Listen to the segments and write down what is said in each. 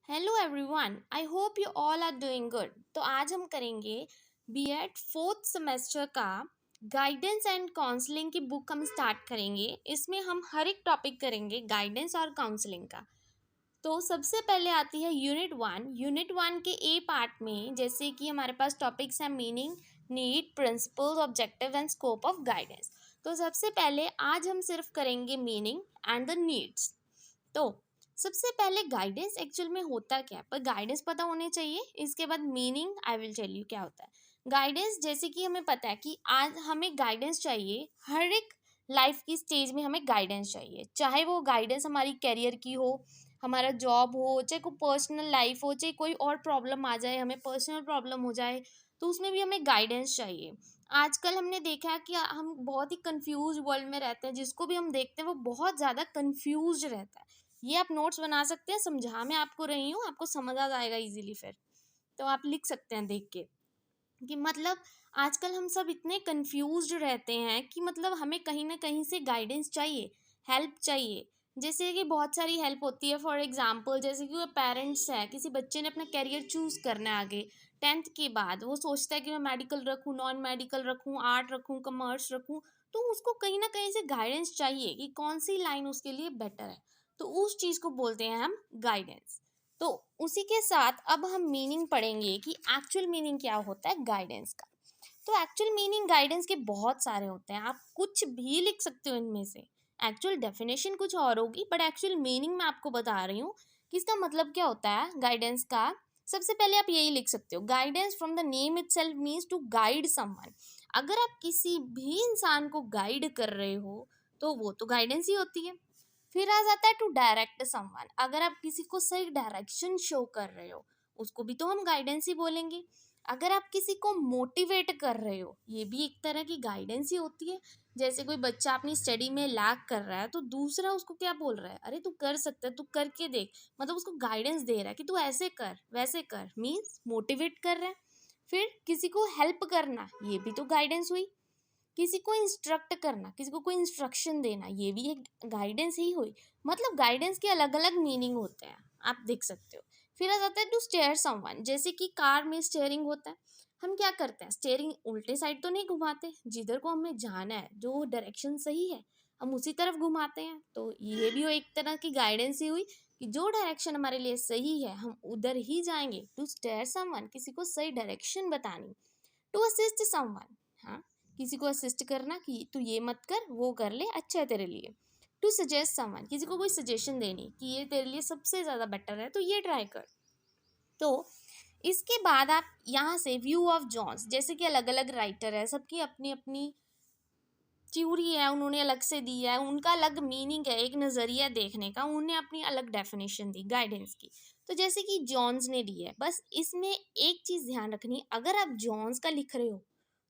Hello everyone, I hope you all are doing good. तो आज हम करेंगे बीएड फोर्थ सेमेस्टर का गाइडेंस एंड काउंसलिंग की बुक हम स्टार्ट करेंगे। इसमें हम हर एक टॉपिक करेंगे गाइडेंस और काउंसलिंग का। तो सबसे पहले आती है यूनिट वन के ए पार्ट में, जैसे कि हमारे पास टॉपिक्स हैं meaning, need, principles, objective and scope of guidance. तो सबसे पहले आज हम सिर्फ करेंगे मीनिंग एंड द नीड्स। तो सबसे पहले गाइडेंस एक्चुअल में होता क्या है, पर गाइडेंस पता होने चाहिए। इसके बाद meaning I will tell you क्या होता है। गाइडेंस जैसे कि हमें पता है कि आज हमें गाइडेंस चाहिए, हर एक लाइफ की स्टेज में हमें गाइडेंस चाहिए, चाहे वो गाइडेंस हमारी करियर की हो, हमारा जॉब हो, चाहे कोई पर्सनल लाइफ हो, चाहे कोई और प्रॉब्लम आ जाए, हमें पर्सनल प्रॉब्लम हो जाए, तो उसमें भी हमें गाइडेंस चाहिए। आजकल हमने देखा है कि हम बहुत ही कंफ्यूज वर्ल्ड में रहते हैं, जिसको भी हम देखते हैं वो बहुत ज़्यादा कंफ्यूज रहता है। ये आप नोट्स बना सकते हैं, समझा मैं आपको रही हूँ, आपको समझ आ जाएगा इजीली। फिर तो आप लिख सकते हैं देख के कि मतलब आजकल हम सब इतने कंफ्यूज्ड रहते हैं कि मतलब हमें कहीं ना कहीं से गाइडेंस चाहिए, हेल्प चाहिए। जैसे कि बहुत सारी हेल्प होती है। फॉर एग्जांपल जैसे कि वो पेरेंट्स है, किसी बच्चे ने अपना करियर चूज़ करना है आगे, टेंथ के बाद वो सोचता है कि मैं मेडिकल रखूँ, नॉन मेडिकल रखूँ, आर्ट रखूँ, कॉमर्स रखूँ। तो उसको कहीं ना कहीं से गाइडेंस चाहिए कि कौन सी लाइन उसके लिए बेटर है। तो उस चीज़ को बोलते हैं हम गाइडेंस। तो उसी के साथ अब हम मीनिंग पढ़ेंगे कि एक्चुअल मीनिंग क्या होता है गाइडेंस का। तो एक्चुअल मीनिंग गाइडेंस के बहुत सारे होते हैं, आप कुछ भी लिख सकते हो इनमें से। एक्चुअल डेफिनेशन कुछ और होगी, बट एक्चुअल मीनिंग मैं आपको बता रही हूँ कि इसका मतलब क्या होता है गाइडेंस का। सबसे पहले आप यही लिख सकते हो, guidance from the name itself means to guide someone. अगर आप किसी भी इंसान को गाइड कर रहे हो तो वो तो गाइडेंस ही होती है। फिर आ जाता है टू डायरेक्ट समवन, अगर आप किसी को सही डायरेक्शन शो कर रहे हो उसको भी तो हम गाइडेंस ही बोलेंगे। अगर आप किसी को मोटिवेट कर रहे हो, ये भी एक तरह की गाइडेंस ही होती है। जैसे कोई बच्चा अपनी स्टडी में लैग कर रहा है तो दूसरा उसको क्या बोल रहा है, अरे तू कर सकता है, तू करके देख, मतलब उसको गाइडेंस दे रहा है कि तू ऐसे कर वैसे कर, मीन्स मोटिवेट कर रहा है। फिर किसी को हेल्प करना, ये भी तो गाइडेंस हुई। किसी को इंस्ट्रक्ट करना, किसी को कोई इंस्ट्रक्शन देना, ये भी एक गाइडेंस ही हुई। मतलब गाइडेंस के अलग अलग मीनिंग होते हैं, आप देख सकते हो। फिर आ जाता है टू स्टेयर समवन, जैसे कि कार में स्टेयरिंग होता है। हम क्या करते हैं, स्टेयरिंग उल्टे साइड तो नहीं घुमाते, जिधर को हमें जाना है जो डायरेक्शन सही है हम उसी तरफ घुमाते हैं। तो ये भी एक तरह की गाइडेंस ही हुई कि जो डायरेक्शन हमारे लिए सही है हम उधर ही जाएंगे। टू स्टेयर समवन, किसी को सही डायरेक्शन बतानी। टू असिस्ट समवन, हाँ, किसी को असिस्ट करना कि तू ये मत कर, वो कर ले, अच्छा है तेरे लिए। टू सजेस्ट समवन, किसी को कोई सजेशन देनी कि ये तेरे लिए सबसे ज़्यादा बेटर है तो ये ट्राई कर। तो इसके बाद आप यहाँ से व्यू ऑफ जॉन्स, जैसे कि अलग अलग राइटर है, सबकी अपनी अपनी थ्योरी है, उन्होंने अलग से दी है, उनका अलग मीनिंग है, एक नज़रिया देखने का, उन्होंने अपनी अलग डेफिनेशन दी गाइडेंस की। तो जैसे कि जॉन्स ने दी है, बस इसमें एक चीज़ ध्यान रखनी, अगर आप जॉन्स का लिख रहे हो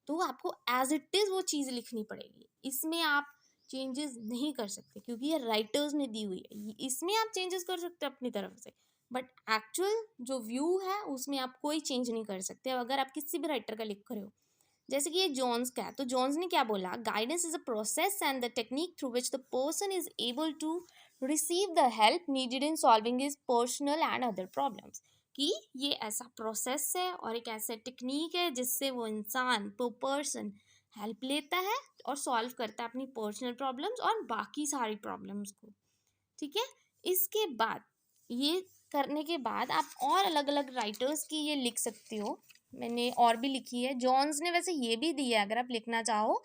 तो आपको एज इट इज़ वो चीज़ लिखनी पड़ेगी, इसमें आप चेंजेस नहीं कर सकते क्योंकि ये राइटर्स ने दी हुई है। इसमें आप चेंजेस कर सकते हो अपनी तरफ से, बट एक्चुअल जो व्यू है उसमें आप कोई चेंज नहीं कर सकते अगर आप किसी भी राइटर का लिख रहे हो। जैसे कि ये जॉन्स का है, तो जॉन्स ने क्या बोला, guidance is a process and the technique through which the person is able to receive the help needed in solving his personal and other problems. कि ये ऐसा प्रोसेस है और एक ऐसा टेक्निक है जिससे वो इंसान पर्सन हेल्प लेता है और सॉल्व करता है अपनी पर्सनल प्रॉब्लम्स और बाकी सारी प्रॉब्लम्स को। ठीक है। इसके बाद ये करने के बाद आप और अलग अलग राइटर्स की ये लिख सकते हो, मैंने और भी लिखी है, जॉन्स ने वैसे ये भी दी है अगर आप लिखना चाहो।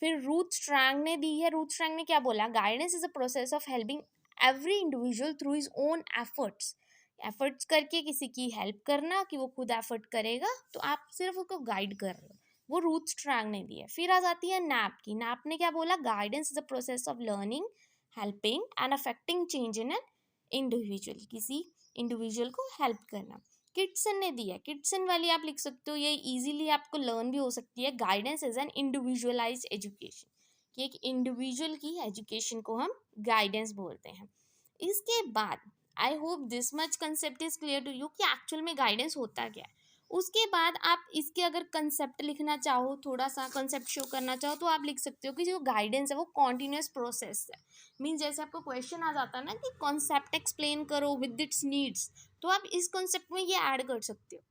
फिर रूथ स्ट्रैंग ने दी है, रूथ स्ट्रैंग ने क्या बोला, guidance is a process of helping every individual through his own efforts. Efforts करके किसी की हेल्प करना कि वो खुद एफर्ट करेगा तो आप सिर्फ उसको गाइड कर रहे हो, वो रूथ स्ट्रैंग ने दी है। फिर आ जाती है नैप की, नैप ने क्या बोला, guidance is a process of learning, helping and affecting change in an individual, किसी इंडिविजुअल को हेल्प करना। किटसन ने दिया, किटसन वाली आप लिख सकते हो, ये इजीली आपको लर्न भी हो सकती है। Guidance is an individualised education, कि एक इंडिविजुअल की एजुकेशन को हम गाइडेंस बोलते हैं। इसके बाद I hope this much concept is clear to you कि एक्चुअल में गाइडेंस होता क्या है। उसके बाद आप इसके अगर कंसेप्ट लिखना चाहो, थोड़ा सा कंसेप्ट शो करना चाहो, तो आप लिख सकते हो कि जो गाइडेंस है वो कॉन्टिन्यूस प्रोसेस है। मीन जैसे आपको क्वेश्चन आ जाता है ना कि कॉन्सेप्ट एक्सप्लेन करो विद इट्स नीड्स, तो आप इस कॉन्सेप्ट में ये ऐड कर सकते हो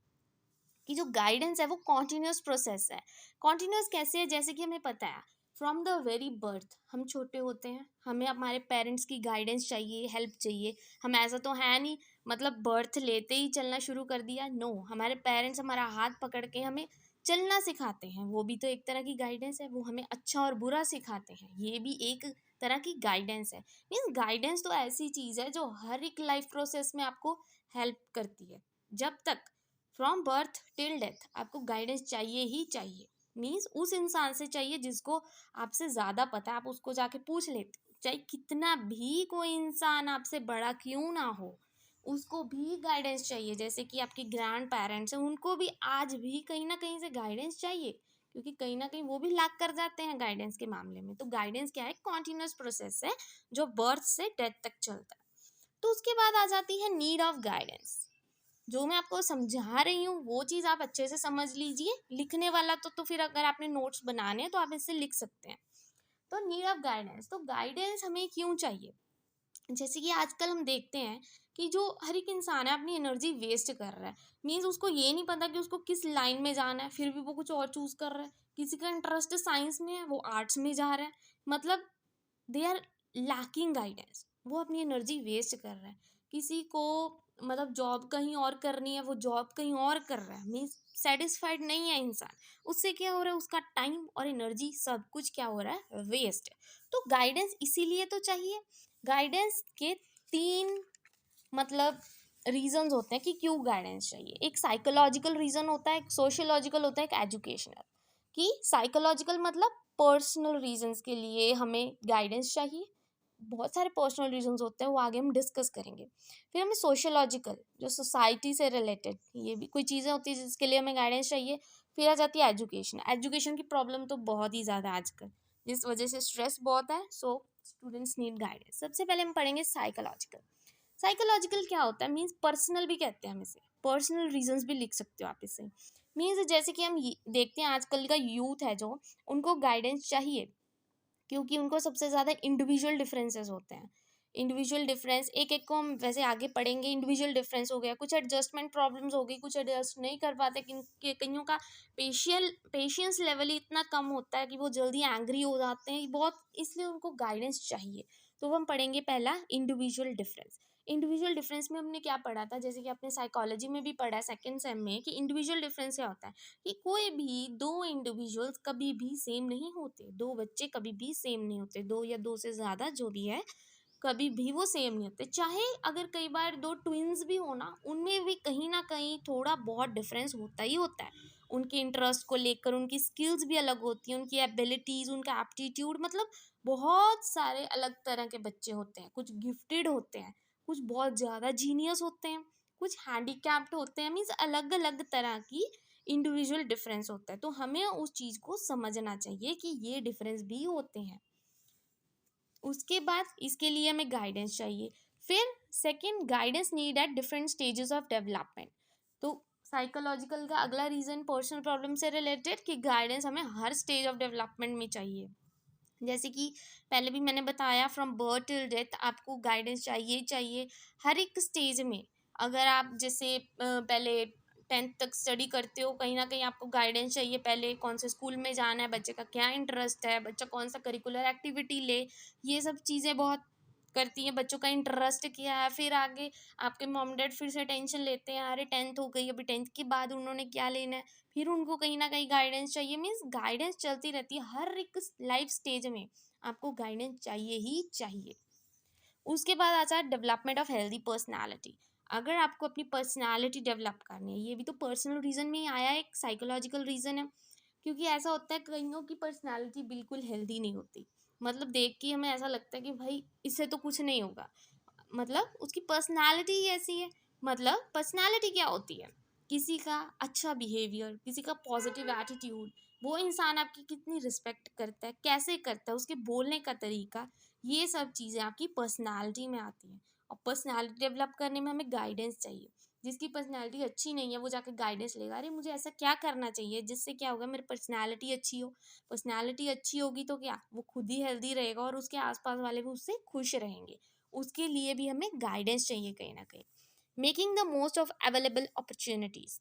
कि जो गाइडेंस है वो कॉन्टिन्यूस प्रोसेस है। कॉन्टिन्यूस कैसे है, जैसे कि हमें पता है फ्रॉम द वेरी बर्थ, हम छोटे होते हैं, हमें हमारे पेरेंट्स की गाइडेंस चाहिए, हेल्प चाहिए। हम ऐसा तो है नहीं मतलब बर्थ लेते ही चलना शुरू कर दिया, नो, हमारे पेरेंट्स हमारा हाथ पकड़ के हमें चलना सिखाते हैं, वो भी तो एक तरह की गाइडेंस है। वो हमें अच्छा और बुरा सिखाते हैं, ये भी एक तरह की गाइडेंस है। मीन्स गाइडेंस तो ऐसी चीज़ है जो हर एक लाइफ प्रोसेस में आपको हेल्प करती है। जब तक फ्रॉम बर्थ टिल डेथ आपको गाइडेंस चाहिए ही चाहिए। मीन्स उस इंसान से चाहिए जिसको आपसे ज़्यादा पता है, आप उसको जाके पूछ लेते हो। चाहे कितना भी कोई इंसान आपसे बड़ा क्यों ना हो, उसको भी गाइडेंस चाहिए। जैसे कि आपके ग्रैंड पेरेंट्स हैं, उनको भी आज भी कहीं ना कहीं से गाइडेंस चाहिए, क्योंकि कहीं ना कहीं वो भी लाक कर जाते हैं गाइडेंस के मामले में। तो गाइडेंस क्या है, कॉन्टिन्यूस प्रोसेस है जो बर्थ से डेथ तक चलता है। तो उसके बाद आ जाती है नीड ऑफ गाइडेंस। जो मैं आपको समझा रही हूँ वो चीज़ आप अच्छे से समझ लीजिए। लिखने वाला तो फिर अगर आपने नोट्स बनाने हैं तो आप इससे लिख सकते हैं। तो नीड ऑफ गाइडेंस, तो गाइडेंस हमें क्यों चाहिए। जैसे कि आजकल हम देखते हैं कि जो हर एक इंसान है अपनी एनर्जी वेस्ट कर रहा है। मीन्स उसको ये नहीं पता कि उसको किस लाइन में जाना है, फिर भी वो कुछ और चूज कर रहा है। किसी का इंटरेस्ट साइंस में है, वो आर्ट्स में जा रहा है। मतलब दे आर लैकिंग गाइडेंस, वो अपनी एनर्जी वेस्ट कर रहा है। किसी को मतलब जॉब कहीं और करनी है, वो जॉब कहीं और कर रहा है। मीन्स सेटिस्फाइड नहीं है इंसान। उससे क्या हो रहा है, उसका टाइम और एनर्जी सब कुछ क्या हो रहा है, वेस्ट है। तो गाइडेंस इसीलिए तो चाहिए। गाइडेंस के तीन मतलब रीजंस होते हैं कि क्यों गाइडेंस चाहिए। एक साइकोलॉजिकल रीजन होता है, एक सोशियोलॉजिकल होता है, एक एजुकेशनल। कि साइकोलॉजिकल मतलब पर्सनल रीजंस के लिए हमें गाइडेंस चाहिए। बहुत सारे पर्सनल रीजंस होते हैं, वो आगे हम डिस्कस करेंगे। फिर हमें सोशियोलॉजिकल, जो सोसाइटी से रिलेटेड, ये भी कोई चीज़ें होती है जिसके लिए हमें गाइडेंस चाहिए। फिर आ जाती है एजुकेशन। एजुकेशन की प्रॉब्लम तो बहुत ही ज़्यादा आजकल, जिस वजह से स्ट्रेस बहुत है, सो स्टूडेंट्स नीड गाइडेंस। सबसे पहले हम पढ़ेंगे साइकोलॉजिकल। साइकोलॉजिकल क्या होता है, मीन्स पर्सनल भी कहते हैं हम इसे, पर्सनल रीजंस भी लिख सकते हो आप इसे। मीन्स जैसे कि हम देखते हैं आजकल का यूथ है जो, उनको गाइडेंस चाहिए क्योंकि उनको सबसे ज़्यादा इंडिविजुअल डिफरेंसेस होते हैं। इंडिविजुअल डिफरेंस एक एक को हम वैसे आगे पढ़ेंगे। इंडिविजुअल डिफरेंस हो गया, कुछ एडजस्टमेंट प्रॉब्लम्स हो गई, कुछ एडजस्ट नहीं कर पाते, कईयों का पेशेंस लेवल ही इतना कम होता है कि वो जल्दी एंग्री हो जाते हैं बहुत, इसलिए उनको गाइडेंस चाहिए। तो हम पढ़ेंगे पहला इंडिविजुअल डिफरेंस। इंडिविजुअल डिफरेंस में हमने क्या पढ़ा था, जैसे कि आपने साइकोलॉजी में भी पढ़ा है सेकंड सेम में, कि इंडिविजुअल डिफरेंस क्या होता है कि कोई भी दो इंडिविजुअल्स कभी भी सेम नहीं होते, दो बच्चे कभी भी सेम नहीं होते, दो या दो से ज़्यादा जो भी है कभी भी वो सेम नहीं होते। चाहे अगर कई बार दो ट्विन्स भी हो ना, उनमें भी कहीं ना कहीं थोड़ा बहुत डिफरेंस होता ही होता है। उनके इंटरेस्ट को लेकर उनकी स्किल्स भी अलग होती हैं, उनकी एबिलिटीज़, उनका एप्टीट्यूड, मतलब बहुत सारे अलग तरह के बच्चे होते हैं। कुछ गिफ्टेड होते हैं, कुछ बहुत ज़्यादा जीनियस होते हैं, कुछ हैंडीकैप्ड होते हैं। मीन्स अलग अलग तरह की इंडिविजुअल डिफरेंस होता है। तो हमें उस चीज़ को समझना चाहिए कि ये डिफरेंस भी होते हैं। उसके बाद इसके लिए हमें गाइडेंस चाहिए। फिर second, guidance need at different stages of development. तो साइकोलॉजिकल का अगला रीज़न पर्सनल प्रॉब्लम से रिलेटेड कि गाइडेंस हमें हर स्टेज ऑफ डेवलपमेंट में चाहिए। जैसे कि पहले भी मैंने बताया फ्रॉम बर्थ टिल डेथ आपको गाइडेंस चाहिए ही चाहिए हर एक स्टेज में। अगर आप जैसे पहले 10th तक स्टडी करते हो, कहीं ना कहीं आपको गाइडेंस चाहिए पहले कौन से स्कूल में जाना है, बच्चे का क्या इंटरेस्ट है, बच्चा कौन सा करिकुलर एक्टिविटी ले, ये सब चीज़ें बहुत करती हैं। बच्चों का इंटरेस्ट क्या है, फिर आगे आपके मॉम डैड फिर से टेंशन लेते हैं, अरे 10th हो गई, अभी 10th के बाद उन्होंने क्या लेना है, फिर उनको कहीं ना कहीं गाइडेंस चाहिए। मीन्स गाइडेंस चलती रहती है हर एक लाइफ स्टेज में, आपको गाइडेंस चाहिए ही चाहिए। उसके बाद आता है डेवलपमेंट ऑफ हेल्दी पर्सनालिटी। अगर आपको अपनी पर्सनालिटी डेवलप करनी है, ये भी तो पर्सनल रीज़न में ही आया, एक साइकोलॉजिकल रीज़न है। क्योंकि ऐसा होता है कईयों की पर्सनालिटी बिल्कुल हेल्दी नहीं होती, मतलब देख के हमें ऐसा लगता है कि भाई इससे तो कुछ नहीं होगा, मतलब उसकी पर्सनालिटी ही ऐसी है। मतलब पर्सनालिटी क्या होती है, किसी का अच्छा बिहेवियर, किसी का पॉजिटिव एटीट्यूड, वो इंसान आपकी कितनी रिस्पेक्ट करता है, कैसे करता है, उसके बोलने का तरीका, ये सब चीज़ें आपकी पर्सनालिटी में आती हैं। और पर्सनालिटी डेवलप करने में हमें गाइडेंस चाहिए। जिसकी पर्सनैलिटी अच्छी नहीं है वो जाके गाइडेंस लेगा, अरे मुझे ऐसा क्या करना चाहिए जिससे क्या होगा मेरी पर्सनैलिटी अच्छी हो। पर्सनैलिटी अच्छी होगी तो क्या वो खुद ही हेल्दी रहेगा और उसके आसपास वाले भी उससे खुश रहेंगे। उसके लिए भी हमें गाइडेंस चाहिए कहीं ना कहीं। Making the most of available opportunities,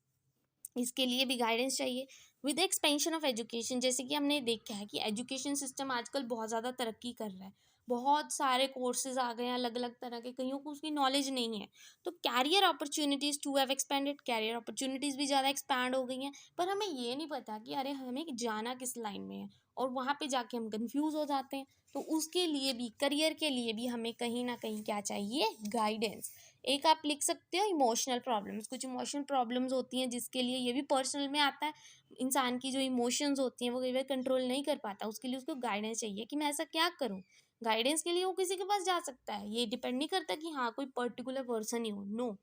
इसके लिए भी गाइडेंस चाहिए। विद एक्सपेंशन ऑफ एजुकेशन, जैसे कि हमने देखा है कि एजुकेशन सिस्टम आजकल बहुत ज़्यादा तरक्की कर रहा है, बहुत सारे कोर्सेज आ गए हैं अलग अलग तरह के, कईयों को उसकी नॉलेज नहीं है। तो career opportunities to have expanded, career opportunities भी ज़्यादा एक्सपैंड हो गई हैं, पर हमें ये नहीं पता कि अरे हमें जाना किस लाइन में है, और वहाँ पे जाके हम कंफ्यूज हो जाते हैं। तो उसके लिए भी, करियर के लिए भी हमें कहीं ना कहीं क्या चाहिए, गाइडेंस। एक आप लिख सकते हो इमोशनल प्रॉब्लम्स, कुछ इमोशनल प्रॉब्लम्स होती हैं जिसके लिए, ये भी पर्सनल में आता है, इंसान की जो इमोशंस होती हैं वो कई बार कंट्रोल नहीं कर पाता, उसके लिए उसको गाइडेंस चाहिए कि मैं ऐसा क्या करूं। गाइडेंस के लिए वो किसी के पास जा सकता है, ये डिपेंड नहीं करता कि हाँ कोई पर्टिकुलर पर्सन ही हो, नो,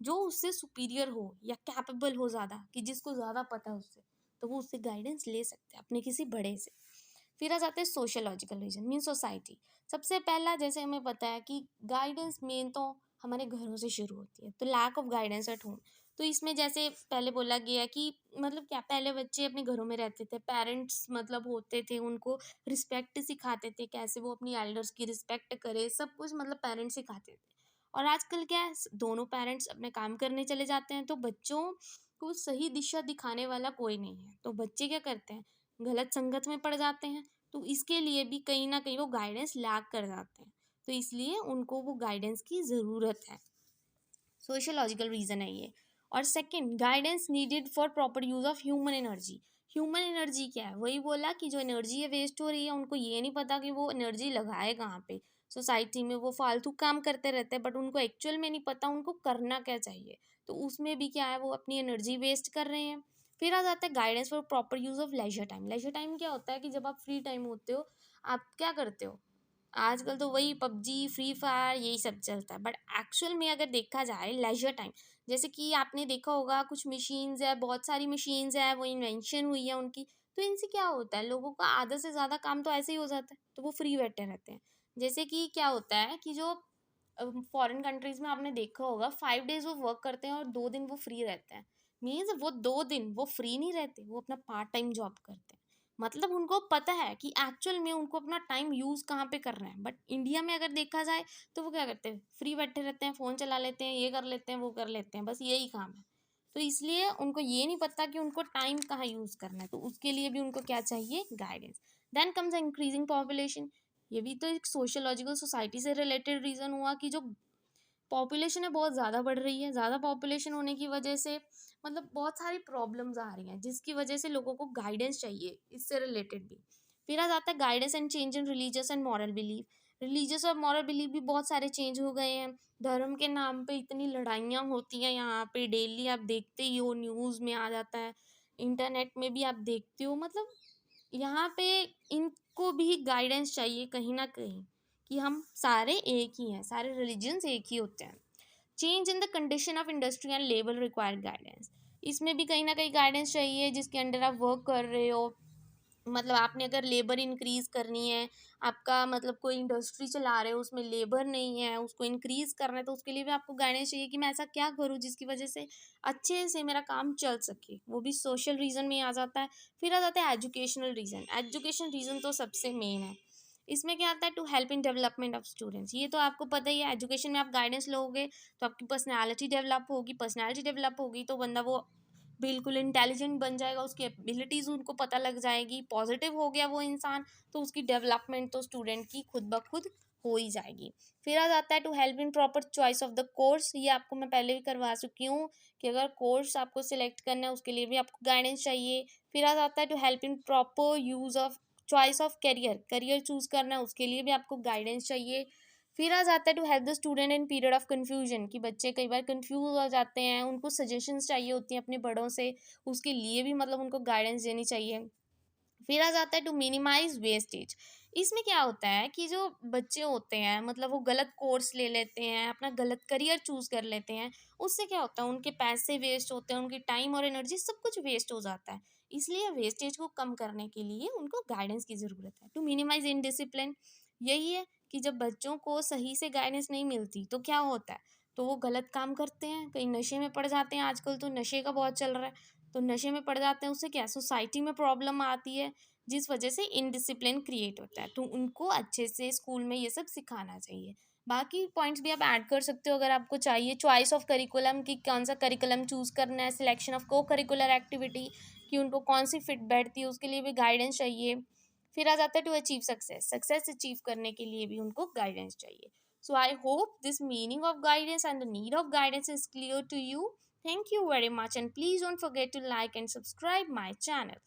जो उससे सुपीरियर हो या कैपेबल हो ज़्यादा, कि जिसको ज़्यादा पता है उससे, तो वो उससे गाइडेंस ले सकते हैं अपने किसी बड़े से। फिर आ जाते हैं सोशोलॉजिकल रीजन, मीन सोसाइटी। सबसे पहला, जैसे हमें पता है कि गाइडेंस मेन तो हमारे घरों से शुरू होती है, तो lack of guidance at home. तो इसमें जैसे पहले बोला गया कि मतलब क्या, पहले बच्चे अपने घरों में रहते थे, पेरेंट्स मतलब होते थे, उनको रिस्पेक्ट सिखाते थे, कैसे वो अपनी एल्डर्स की रिस्पेक्ट करे, सब कुछ मतलब पेरेंट्स सिखाते थे। और आजकल क्या है, दोनों पेरेंट्स अपने काम करने चले जाते हैं, तो बच्चों को सही दिशा दिखाने वाला कोई नहीं है, तो बच्चे क्या करते हैं, गलत संगत में पड़ जाते हैं। तो इसके लिए भी कहीं ना कहीं वो गाइडेंस लैक कर जाते हैं, तो इसलिए उनको वो गाइडेंस की ज़रूरत है। सोशियोलॉजिकल रीज़न है ये। और second, guidance needed for proper use of human energy. Human energy क्या है, वही बोला कि जो एनर्जी है वेस्ट हो रही है, उनको ये नहीं पता कि वो एनर्जी लगाए कहाँ पे। सोसाइटी में वो फालतू काम करते रहते हैं, बट उनको एक्चुअल में नहीं पता उनको करना क्या चाहिए, तो उसमें भी क्या है, वो अपनी एनर्जी वेस्ट कर रहे हैं। फिर आ जाता है guidance for proper use of leisure time. Leisure time क्या होता है कि जब आप फ्री टाइम होते हो, आप क्या करते हो, आजकल तो वही पबजी, फ्री फायर, यही सब चलता है, बट एक्चुअल में अगर देखा जाए लेजर टाइम, जैसे कि आपने देखा होगा कुछ मशीन्स है, बहुत सारी मशीन्स है, वो इन्वेंशन हुई है उनकी, तो इनसे क्या होता है, लोगों का आधा से ज़्यादा काम तो ऐसे ही हो जाता है, तो वो फ्री बैठे रहते हैं। जैसे कि क्या होता है कि जो फॉरेन कंट्रीज में आपने देखा होगा 5 डेज वो वर्क करते हैं और 2 दिन वो फ्री रहते हैं। मीन्स वो 2 दिन वो फ्री नहीं रहते, वो अपना पार्ट टाइम जॉब करते हैं। मतलब उनको पता है कि एक्चुअल में उनको अपना टाइम यूज़ कहाँ पे करना है, बट इंडिया में अगर देखा जाए तो वो क्या करते हैं, फ्री बैठे रहते हैं, फ़ोन चला लेते हैं, ये कर लेते हैं, वो कर लेते हैं, बस यही काम है। तो इसलिए उनको ये नहीं पता कि उनको टाइम कहाँ यूज़ करना है, तो उसके लिए भी उनको क्या चाहिए, guidance. Then comes increasing population. ये भी तो एक सोशियोलॉजिकल सोसाइटी से रिलेटेड रीज़न हुआ कि जो पॉपुलेशन है बहुत ज़्यादा बढ़ रही है, ज़्यादा पॉपुलेशन होने की वजह से मतलब बहुत सारी प्रॉब्लम्स आ रही हैं, जिसकी वजह से लोगों को गाइडेंस चाहिए, इससे रिलेटेड भी। फिर आ जाता है guidance and change in religious and moral belief. Religious और मॉरल बिलीफ भी बहुत सारे चेंज हो गए हैं। धर्म के नाम पे इतनी लड़ाइयाँ होती हैं यहाँ पे, डेली आप देखते ही हो, न्यूज़ में आ जाता है, इंटरनेट में भी आप देखते हो, मतलब यहाँ पे इनको भी गाइडेंस चाहिए कहीं ना कहीं, कि हम सारे एक ही हैं, सारे रिलीजन्स एक ही होते हैं। Change in the condition of industry and labour required guidance. इसमें भी कहीं ना कहीं गाइडेंस चाहिए, जिसके अंडर आप वर्क कर रहे हो, मतलब आपने अगर लेबर इंक्रीज करनी है, आपका मतलब कोई इंडस्ट्री चला रहे हो, उसमें लेबर नहीं है, उसको इंक्रीज करना है, तो उसके लिए भी आपको गाइडेंस चाहिए कि मैं ऐसा क्या करूँ जिसकी वजह से अच्छे से मेरा काम चल सके, वो भी सोशल रीज़न में आ जाता है। फिर आ जाता है एजुकेशनल रीज़न। एजुकेशन रीज़न तो सबसे मेन है। इसमें क्या आता है, to help in development of students. ये तो आपको पता ही है, एजुकेशन में आप गाइडेंस लोगे तो आपकी पर्सनैलिटी डेवलप होगी, पर्सनैलिटी डेवलप होगी तो बंदा वो बिल्कुल इंटेलिजेंट बन जाएगा, उसकी एबिलिटीज़ उनको पता लग जाएगी, पॉजिटिव हो गया वो इंसान, तो उसकी डेवलपमेंट तो स्टूडेंट की खुद ब खुद हो ही जाएगी। फिर आ जाता है to help in proper choice of the course. ये आपको मैं पहले भी करवा चुकी हूँ कि अगर कोर्स आपको सिलेक्ट करना है उसके लिए भी आपको गाइडेंस चाहिए। फिर आ जाता है to help in proper use of choice of career, career choose करना है उसके लिए भी आपको गाइडेंस चाहिए। फिर आ जाता है to help the student in period of confusion, कि बच्चे कई बार कन्फ्यूज हो जाते हैं, उनको सजेशंस चाहिए होती हैं अपने बड़ों से, उसके लिए भी मतलब उनको गाइडेंस देनी चाहिए। फिर आ जाता है टू मिनिमाइज वेस्टेज। इसमें क्या होता है कि जो बच्चे होते हैं मतलब वो गलत कोर्स ले लेते हैं, अपना गलत करियर चूज कर लेते हैं, उससे क्या होता है, उनके पैसे वेस्ट होते हैं, उनकी टाइम और एनर्जी सब कुछ वेस्ट हो जाता है। इसलिए वेस्टेज को कम करने के लिए उनको गाइडेंस की ज़रूरत है। टू मिनिमाइज इनडिसिप्लिन, यही है कि जब बच्चों को सही से गाइडेंस नहीं मिलती तो क्या होता है, तो वो गलत काम करते हैं, कहीं नशे में पड़ जाते हैं। आजकल तो नशे का बहुत चल रहा है, तो नशे में पड़ जाते हैं। उससे क्या सोसाइटी में प्रॉब्लम आती है, जिस वजह से इनडिसिप्लिन क्रिएट होता है। तो उनको अच्छे से स्कूल में ये सब सिखाना चाहिए। बाकी पॉइंट्स भी आप ऐड कर सकते हो अगर आपको चाहिए। चॉइस ऑफ करिकुलम कि कौन सा करिकुलम चूज़ करना है, सिलेक्शन ऑफ को करिकुलर एक्टिविटी कि उनको कौन सी फिट बैठती है, उसके लिए भी गाइडेंस चाहिए। फिर आ जाता है to achieve success, success achieve करने के लिए भी उनको गाइडेंस चाहिए। So I hope this meaning of guidance and the need of guidance is clear to you. Thank you very much, and please don't forget to like and subscribe my channel.